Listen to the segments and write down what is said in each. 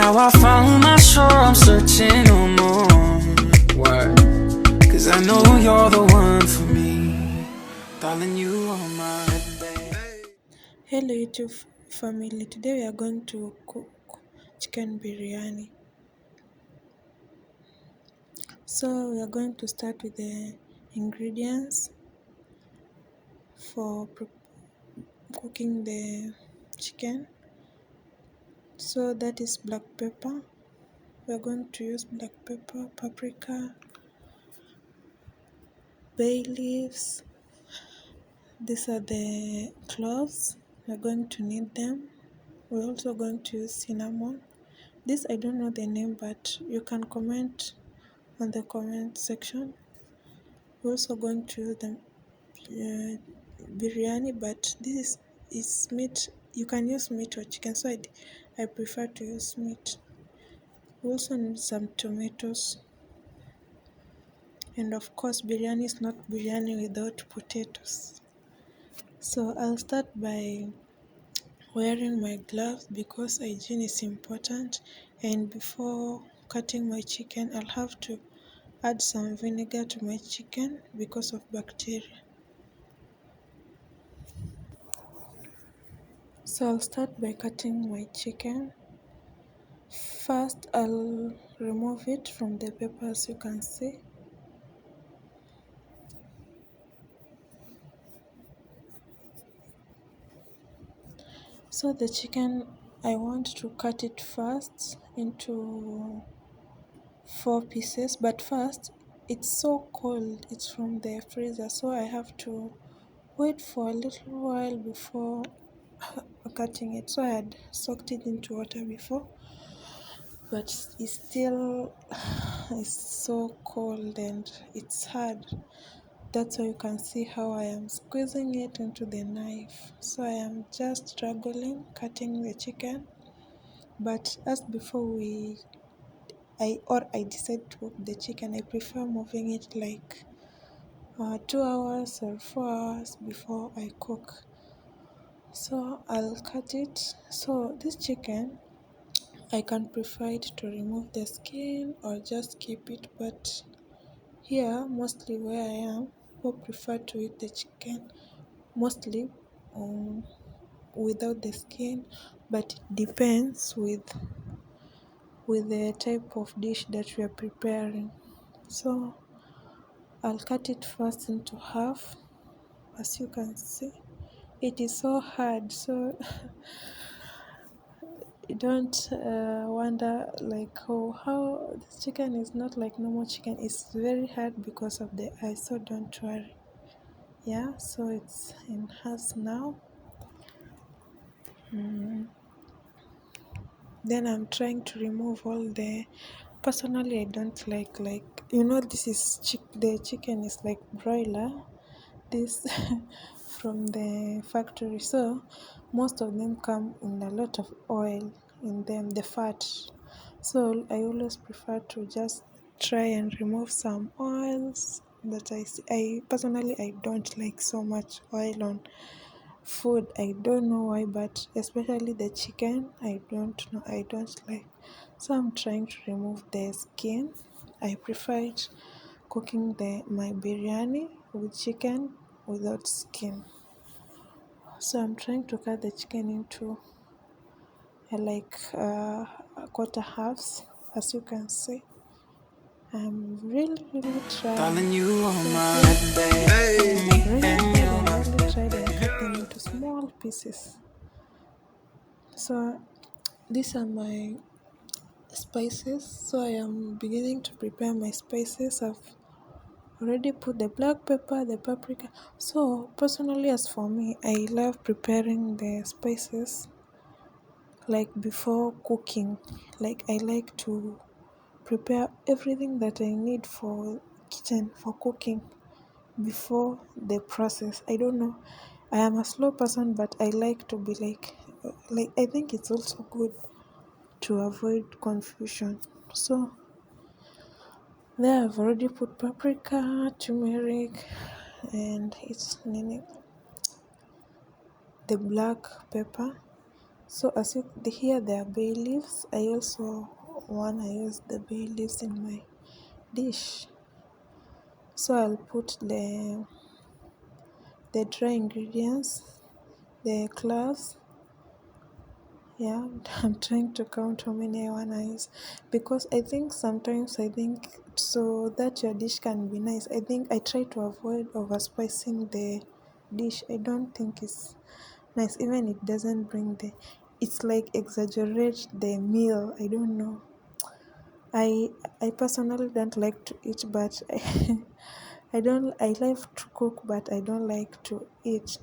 Now I found my shore, I'm searching no more. Why? Cause I know you're the one for me. Darling, you are my babe. Hello YouTube family, today we are going to cook chicken biryani. So we are going to start with the ingredients for cooking the chicken. So that is black pepper. We are going to use black pepper, paprika, bay leaves. These are the cloves. We are going to need them. We're also going to use cinnamon. This I don't know the name, but you can comment on the comment section. We're also going to use the biryani, but this is meat. You can use meat or chicken, so I prefer to use meat. We also need some tomatoes, and of course biryani is not biryani without potatoes. So I'll start by wearing my gloves because hygiene is important, and before cutting my chicken I'll have to add some vinegar to my chicken because of bacteria. So I'll start by cutting my chicken. First I'll remove it from the pepper, as you can see. So the chicken, I want to cut it first into 4 pieces, but first it's so cold, it's from the freezer, so I have to wait for a little while before cutting it. So I had soaked it into water before, but it's still it's so cold and it's hard. That's why you can see how I am squeezing it into the knife. So I am just struggling cutting the chicken, but as before I decide to cook the chicken, I prefer moving it like 2 hours or 4 hours before I cook. So I'll cut it. So this chicken, I can prefer it to remove the skin or just keep it, but here mostly where I am, people prefer to eat the chicken mostly um, without the skin, but it depends with the type of dish that we are preparing. So I'll cut it first into half. As you can see, it is so hard, so you don't wonder like how this chicken is not like normal chicken. It's very hard because of the ice, so don't worry. Yeah, so it's in halves now. Then I'm trying to remove all the, personally I don't like this is the chicken is like broiler, this from the factory, so most of them come in a lot of oil in them, the fat. So I always prefer to just try and remove some oils that I see. I personally I don't like so much oil on food. I don't know why, but especially the chicken, I don't know, I don't like. So I'm trying to remove the skin. I prefer it cooking my biryani with chicken without skin. So I'm trying to cut the chicken into quarter halves, as you can see. I'm really trying. Darling, you are my Really babe. tried and really tried and cut them into small pieces. So these are my spices. So I am beginning to prepare my spices. I've already put the black pepper, the paprika. So personally, as for me, I love preparing the spices like before cooking. Like I like to prepare everything that I need for kitchen for cooking before the process. I don't know, I am a slow person, but I like to be like I think it's also good to avoid confusion. So there I've already put paprika, turmeric, and it's the black pepper. So as you here there are bay leaves. I also wanna use the bay leaves in my dish. So I'll put the dry ingredients, the cloves. Yeah, I'm trying to count how many I wanna use because I think sometimes I think so that your dish can be nice. I think I try to avoid overspicing the dish. I don't think it's nice, even it doesn't bring the. It's like exaggerate the meal. I don't know. I personally don't like to eat, but I don't. I like to cook, but I don't like to eat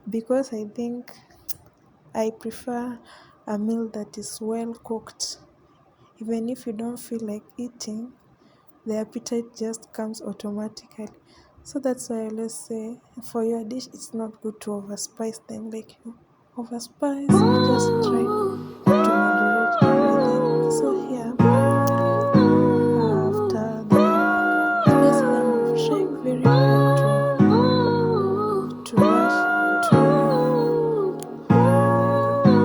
because I think I prefer a meal that is well cooked. Even if you don't feel like eating, the appetite just comes automatically. So that's why I always say for your dish, it's not good to overspice them. Like you overspice, you just try to moderate everything. So here, after the spices, I'm trying very hard to rush to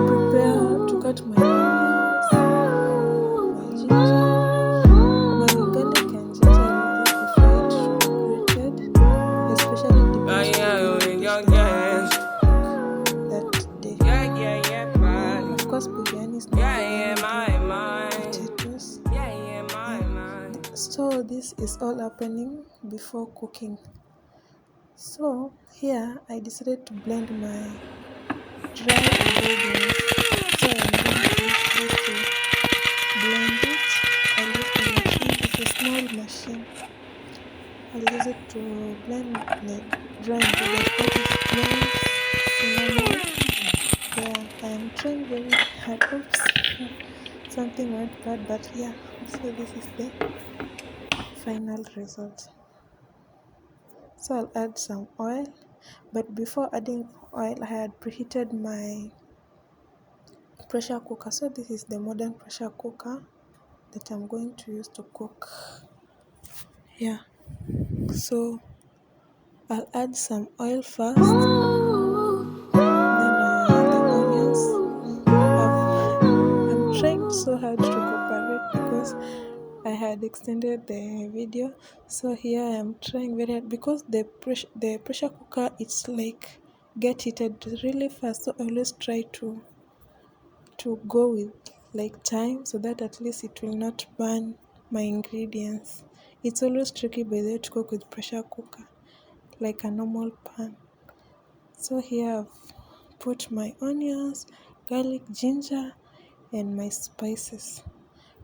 prepare to cut my onions, my ginger, my garlic and ginger. I always prefer it grated, especially depends on the kind of dish that I'm going to cook that day. Of course, biryani is not biryani without potatoes. Yeah. So this is all happening before cooking. So here I decided to blend my dry ingredients. So I'm going to use this to blend it. I'll use the machine. It's a small machine. I'll use it to blend the dry ingredients. That is cloves, cinnamon. Yeah, I am trying very hard. Oops, something went bad, but yeah. So this is the final result. So I'll add some oil, but before adding oil, I had preheated my pressure cooker. So this is the modern pressure cooker that I'm going to use to cook. Yeah, so I'll add some oil first, then the onions. I'm trying so hard to cooperate because I had extended the video. So here I am trying very hard because the pressure cooker it's like get heated really fast. So I always try to go with like time so that at least it will not burn my ingredients. It's always tricky by the way to cook with pressure cooker like a normal pan. So here I've put my onions, garlic, ginger, and my spices,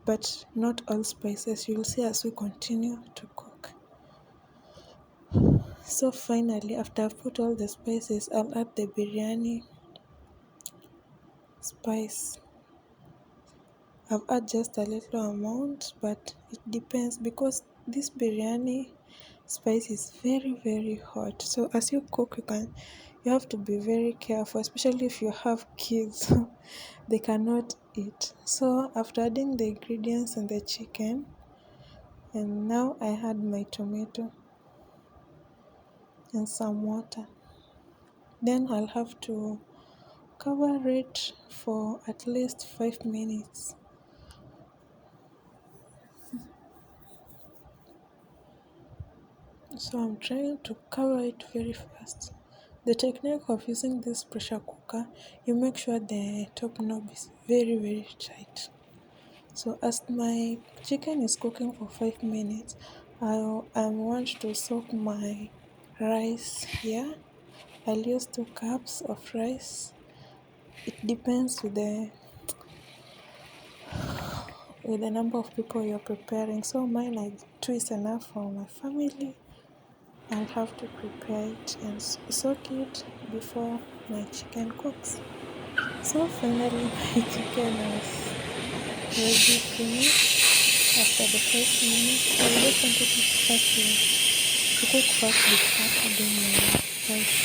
but not all spices. You'll see as we continue to cook. So finally, after I've put all the spices, I'll add the biryani spice. I've added just a little amount, but it depends because this biryani spice is very hot. So as you cook, you have to be very careful, especially if you have kids. They cannot eat. So after adding the ingredients and the chicken, and now I add my tomato and some water. Then I'll have to cover it for at least 5 minutes. So I'm trying to cover it very fast. The technique of using this pressure cooker, you make sure the top knob is very tight. So as my chicken is cooking for 5 minutes, I want to soak my rice here. I'll use 2 cups of rice. It depends with the number of people you're preparing. So mine, 2 is enough for my family. I'll have to prepare it and soak it before my chicken cooks. So finally my chicken is ready finished after the 5 minutes. I just wanted it to cook fast before adding my rice.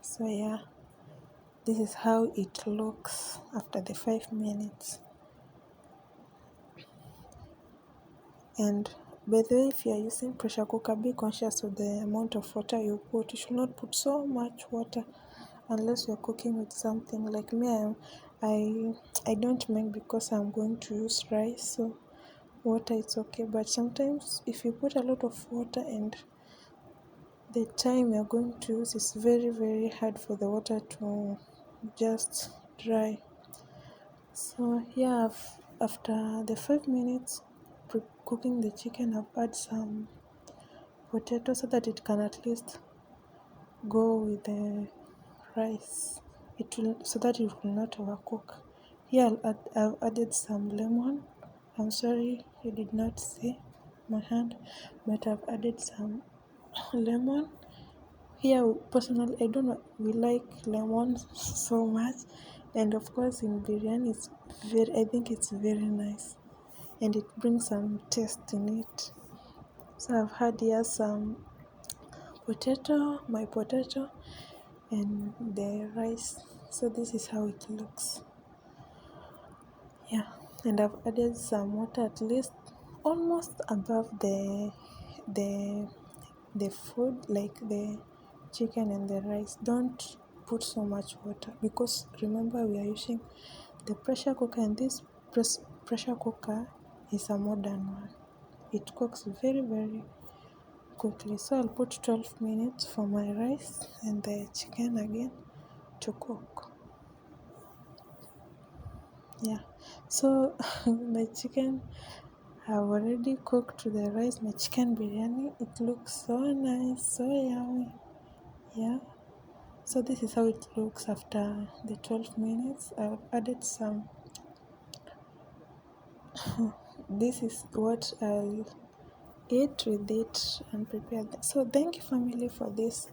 So yeah, this is how it looks after the 5 minutes. And By the way, if you are using pressure cooker, be conscious of the amount of water you put. You should not put so much water unless you're cooking with something. Like me, I don't mind because I'm going to use rice, so water is okay. But sometimes if you put a lot of water and the time you're going to use is very hard for the water to just dry. So yeah, after the 5 minutes cooking the chicken, I've add some potato so that it can at least go with the rice. It will so that it will not overcook. Here I've added some lemon. I'm sorry you did not see my hand, but I've added some lemon. Here personally I don't know, we like lemon so much, and of course in biryani I think it's very nice and it brings some taste in it. So I've had here some my potato and the rice. So this is how it looks. Yeah, and I've added some water at least almost above the the food, like the chicken and the rice. Don't put so much water because remember we are using the pressure cooker, and this pressure cooker is a modern one. It cooks very quickly. So I'll put 12 minutes for my rice and the chicken again to cook. Yeah, so my chicken have already cooked the rice. My chicken biryani, it looks so nice, so yummy. Yeah, so this is how it looks after the 12 minutes. I've added some this is what I'll eat with it and prepare that. So thank you family for this